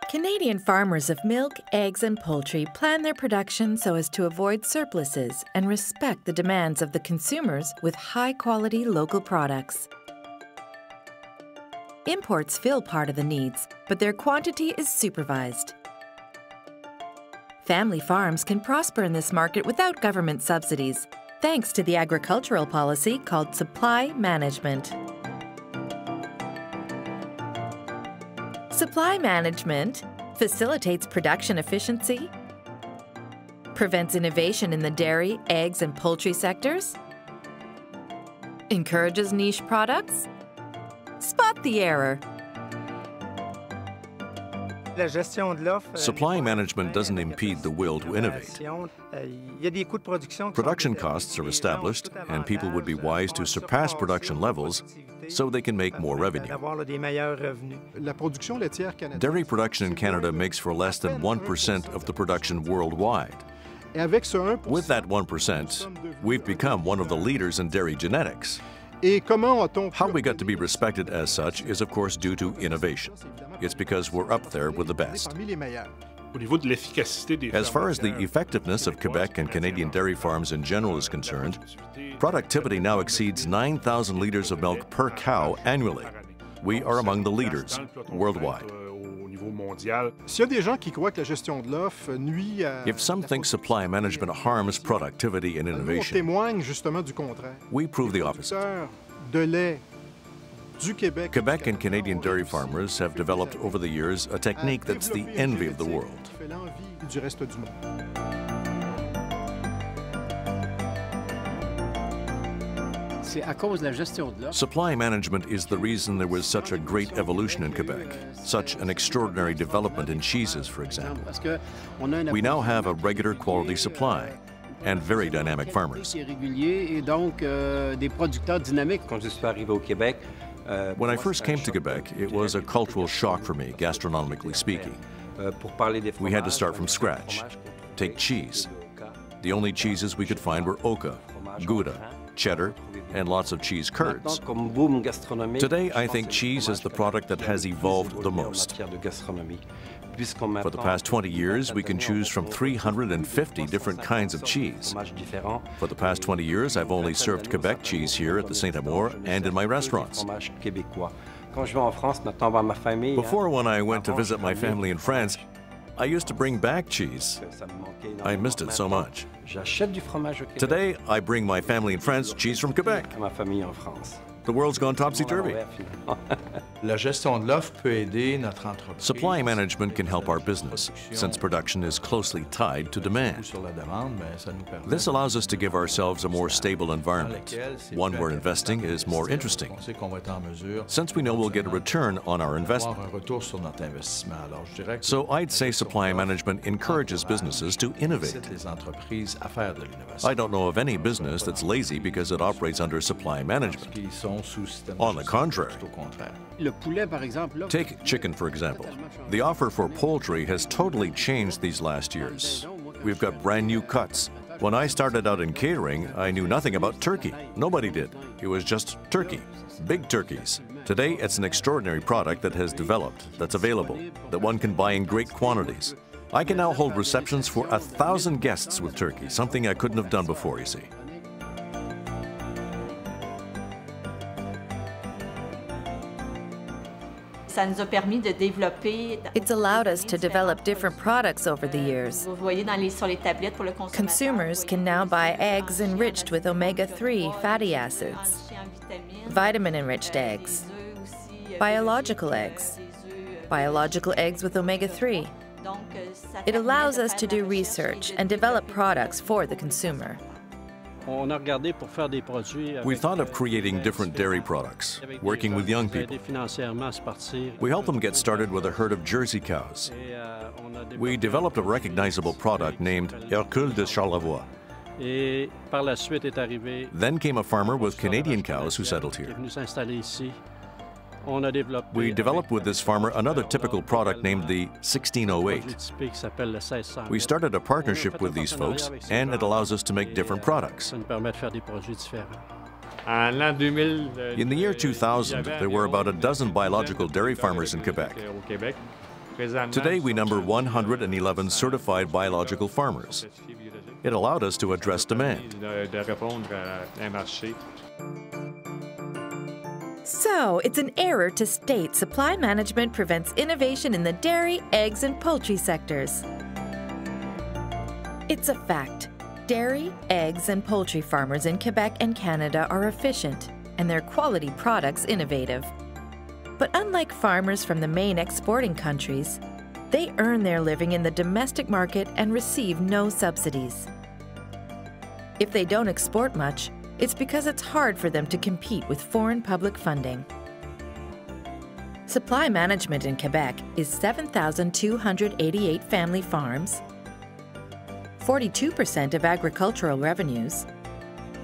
Canadian farmers of milk, eggs, and poultry plan their production so as to avoid surpluses and respect the demands of the consumers with high-quality local products. Imports fill part of the needs, but their quantity is supervised. Family farms can prosper in this market without government subsidies, thanks to the agricultural policy called supply management. Supply management facilitates production efficiency, prevents innovation in the dairy, eggs, and poultry sectors, encourages niche products. Spot the error. Supply management doesn't impede the will to innovate. Production costs are established, and people would be wise to surpass production levels so they can make more revenue. Dairy production in Canada makes for less than 1% of the production worldwide. With that 1%, we've become one of the leaders in dairy genetics. How we got to be respected as such is, of course, due to innovation. It's because we're up there with the best. As far as the effectiveness of Quebec and Canadian dairy farms in general is concerned, productivity now exceeds 9,000 liters of milk per cow annually. We are among the leaders worldwide. If some think supply management harms productivity and innovation, we prove the opposite. Quebec and Canadian dairy farmers have developed over the years a technique that's the envy of the world. Supply management is the reason there was such a great evolution in Quebec, such an extraordinary development in cheeses, for example. We now have a regular quality supply and very dynamic farmers. When I first came to Quebec, it was a cultural shock for me, gastronomically speaking. We had to start from scratch. Take cheese. The only cheeses we could find were Oka, Gouda, cheddar, and lots of cheese curds. Today, I think cheese is the product that has evolved the most. For the past 20 years, we can choose from 350 different kinds of cheese. For the past 20 years, I've only served Quebec cheese here at the Saint-Amour and in my restaurants. Before, when I went to visit my family in France, I used to bring back cheese. I missed it so much. Today, I bring my family in France cheese from Quebec. The world's gone topsy-turvy. Supply management can help our business, since production is closely tied to demand. This allows us to give ourselves a more stable environment, one where investing is more interesting, since we know we'll get a return on our investment. So I'd say supply management encourages businesses to innovate. I don't know of any business that's lazy because it operates under supply management. On the contrary. Take chicken, for example. The offer for poultry has totally changed these last years. We've got brand new cuts. When I started out in catering, I knew nothing about turkey. Nobody did. It was just turkey, big turkeys. Today, it's an extraordinary product that has developed, that's available, that one can buy in great quantities. I can now hold receptions for 1,000 guests with turkey, something I couldn't have done before, you see. It's allowed us to develop different products over the years. Consumers can now buy eggs enriched with omega-3 fatty acids, vitamin-enriched eggs, biological eggs with omega-3. It allows us to do research and develop products for the consumer. We thought of creating different dairy products, working with young people. We helped them get started with a herd of Jersey cows. We developed a recognizable product named Hercule de Charlevoix. Then came a farmer with Canadian cows who settled here. We developed with this farmer another typical product named the 1608. We started a partnership with these folks, and it allows us to make different products. In the year 2000, there were about a dozen biological dairy farmers in Quebec. Today, we number 111 certified biological farmers. It allowed us to address demand. So, it's an error to state supply management prevents innovation in the dairy, eggs, and poultry sectors. It's a fact. Dairy, eggs, and poultry farmers in Quebec and Canada are efficient, and their quality products innovative. But unlike farmers from the main exporting countries, they earn their living in the domestic market and receive no subsidies. If they don't export much, it's because it's hard for them to compete with foreign public funding. Supply management in Quebec is 7,288 family farms, 42% of agricultural revenues,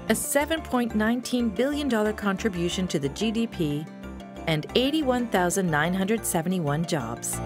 a $7.19 billion contribution to the GDP, and 81,971 jobs.